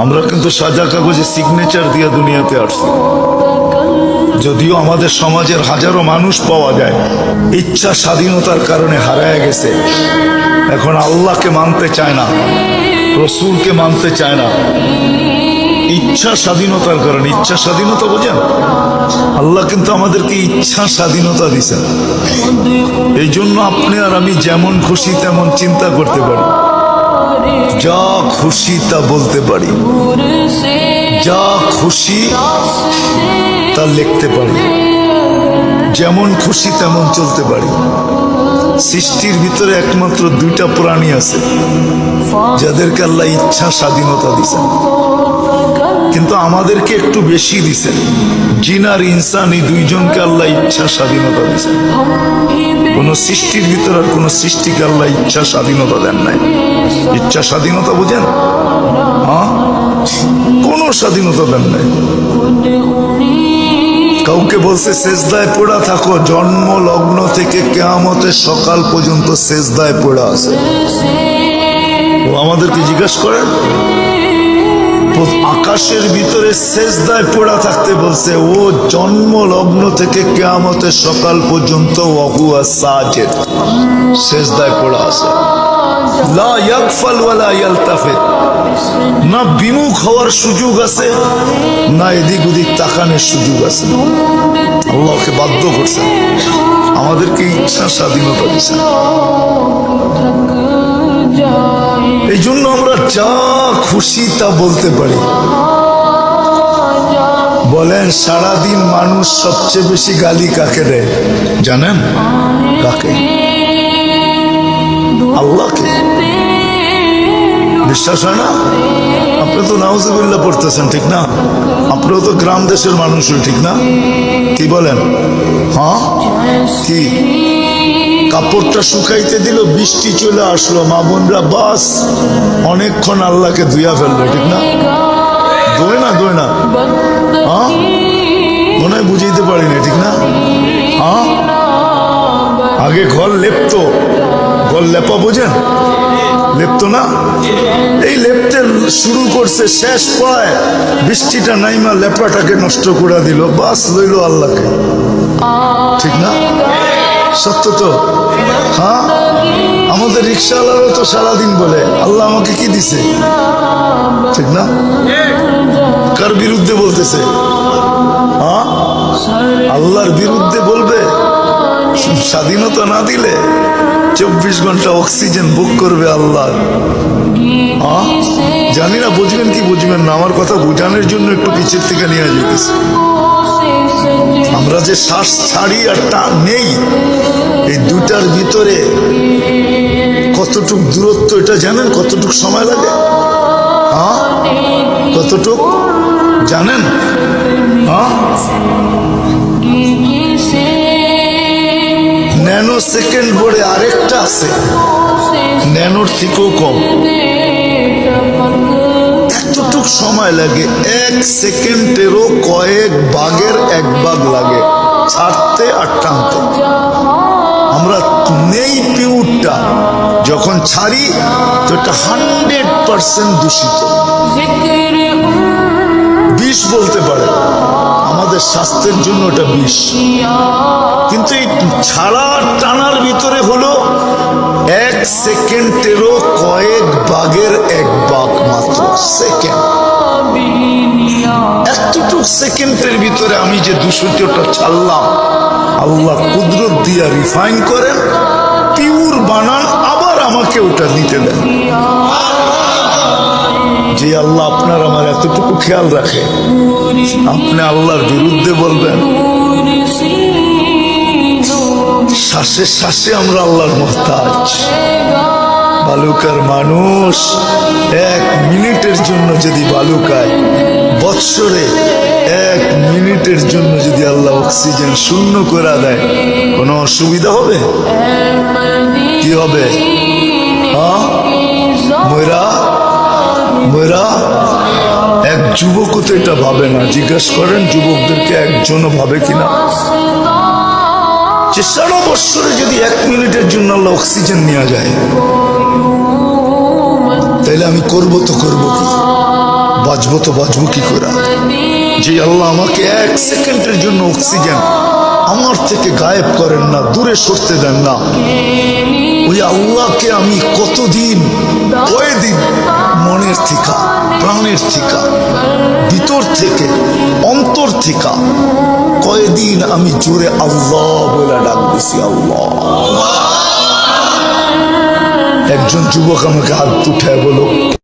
আমরা কিন্তু সাদা কাগজে সিগনেচার দিয়ে দুনিয়াতে আসছি। যদিও আমাদের সমাজের হাজারো মানুষ পাওয়া যায় ইচ্ছা স্বাধীনতার কারণে হারায় গেছে, এখন আল্লাহকে মানতে চায় না, রসুলকে মানতে চায় না, ইচ্ছা স্বাধীনতার কারণে। ইচ্ছা স্বাধীনতা বোঝেন? আল্লাহ কিন্তু আমাদেরকে ইচ্ছা স্বাধীনতা দিয়েছেন। এই জন্য আপনি আর আমি যেমন খুশি তেমন চিন্তা করতে পারি, যা খুশি তা বলতে পারি, যা খুশি তা লিখতে পারি, যেমন খুশি তেমন চলতে পারি। সৃষ্টির ভিতরে একমাত্র দুইটা প্রাণী আছে যাদেরকে আল্লাহ ইচ্ছা স্বাধীনতা দিয়েছেন, কিন্তু আমাদেরকে একটু বেশি দিছেন। জিন আর ইনসান, এই দুইজনকে আল্লাহ ইচ্ছা স্বাধীনতা দিয়েছেন। কোন সৃষ্টির ভিতরে আর কোন সৃষ্টিকে আল্লাহ ইচ্ছা স্বাধীনতা দেন নাই। ইচ্ছা স্বাধীনতা বুঝেন? হ্যাঁ, কোন স্বাধীনতা দেন নাই। কাউকে বলছে সেজদায় পড়া থাকো, জন্ম লগ্ন থেকে কিয়ামতের সকাল পর্যন্ত সেজদায় পড়া আছে। ও আমাদেরকে জিজ্ঞাসা করেন, আকাশের ভিতরে সেজদায় পড়া থাকতে বলছে, ও জন্ম লগ্ন থেকে কিয়ামতের সকাল পর্যন্ত ওয়াহুয়া সাজিদ, সেজদায় পড়া আছে। লা ইয়াগফাল ওয়ালা ইয়ালতাফিত, না বিমুখ হওয়ার সুযোগ আছে, না এদিক ওদিক তাকানোর সুযোগ আছে। আল্লাহকে বাধ্য করছেন, আমাদেরকে ইচ্ছা স্বাধীনতা দিচ্ছেন। এই জন্য আমরা যা খুশি তা বলতে পারি। বলেন, সারাদিন মানুষ সবচেয়ে বেশি গালি কাকে দেয় জানেন? কাকে? আল্লাহকে। বিশ্বাস হয় না? আপনি তো নাউজুবিল্লাহ পড়তেছেন, ঠিক না? আপনিও তো গ্রাম দেশের মানুষই, ঠিক না? কি বলেন? হ্যাঁ, কি কাপড়টা শুকাইতে দিল, বৃষ্টি চলে আসলো, মা বোনরা বাস অনেকক্ষণ আল্লাহকে ধুইয়া ফেললো, ঠিক না? ধোয় না, ধোয় না। হ্যাঁ, মনে হয় বুঝাইতে পারিনি, ঠিক না? হ্যাঁ, আগে ঘর লেপতো, ঘর লেপা বোঝেন? লেপতো না? এই লেপতে শুরু করছে, শেষ পায় বৃষ্টিটা নাইমা লেপাটাকে নষ্ট করে দিল, বাস লইল আল্লাহকে, ঠিক না? সত্য তো? হ্যাঁ, আমাদের রিক্সাওয়ালারও তো সারাদিন বলে আল্লাহ আমাকে কি দিছে, ঠিক না? কার বিরুদ্ধে বলতেছে? হ্যাঁ, আল্লাহর বিরুদ্ধে বলবে। স্বাধীনতা না দিলে 24 ঘন্টা অক্সিজেন বুক করবে আল্লাহ। হ্যাঁ, জানি না বুঝবেন কি বুঝবেন না, আমার কথা বোঝানোর জন্য একটু পিছের থেকে নিয়ে যেতেছে। আমরা যে শ্বাস ছাড়ি আর টান নেই, এই দুটার ভিতরে কতটুক দূরত্ব এটা জানেন? কতটুক সময় লাগে? হ্যাঁ, কতটুক জানেন? হ্যাঁ, ন্যানো সেকেন্ড বলে আরেকটা আছে, ন্যানোর থেকেও কম। এতটুক সময় লাগে, 1 সেকেন্ডেরও কয়েক ভাগের 1 ভাগ লাগে ছাড়তে আর টানতে। আমরা নেই পিউরটা, যখন ছাড়ি তো এটা 100% দূষিত, বিষ বলতে পারে। আমাদের স্বাস্থ্যের জন্য এটা বিষ, কিন্তু এই ছাড়া টানার ভিতরে হলো 1 সেকেন্ডেরও কয়েক ভাগের 1 ভাগ মাত্র সেকেন্ড। এতটুক সেকেন্ডের ভিতরে আমি যে দূষিতটা ছাড়লাম, আল্লাহ কুদরত দিয়া রিফাইন করেন, পিওর বানান, আবার আমাকে ওটা নিতে দেন। যে আল্লাহ আপনার আমার এতটুকু খেয়াল রাখে, আপনি আল্লাহর বিরুদ্ধে বলবেন? শ্বাসে শ্বাসে আমরা আল্লাহর মুহতাজ। বালুকার মানুষ 1 মিনিটের জন্য যদি বালুকায়, বৎসরে 1 মিনিটের জন্য যদি আল্লাহ অক্সিজেন শূন্য করে দেয়, কোনো অসুবিধা হবে? কি হবে? হ্যাঁ, ময়রা ময়রা এক যুবকও তো এটা ভাবে না। জিজ্ঞেস করেন যুবকদেরকে, একজনও ভাবে কিনা যে সারা বৎসরে যদি 1 মিনিটের জন্য আল্লাহ অক্সিজেন নেওয়া যায়, তাহলে আমি করবো তো করবো কি? বাঁচবো তো বাঁচবো কি করে? যে আল্লাহ আমাকে 1 সেকেন্ডের জন্য অক্সিজেন আমার থেকে গায়েব করেন না, দূরে সরতে দেন না, ওই আল্লাহকে আমি কতদিন, কয়দিন মনের থেকে, প্রাণের থেকে, ভিতর থেকে, অন্তর থেকে কয়দিন আমি জোরে আল্লাহ বলে ডাক দিছি আল্লাহ। একজন যুবক আমাকে হাত উঠায় বলো,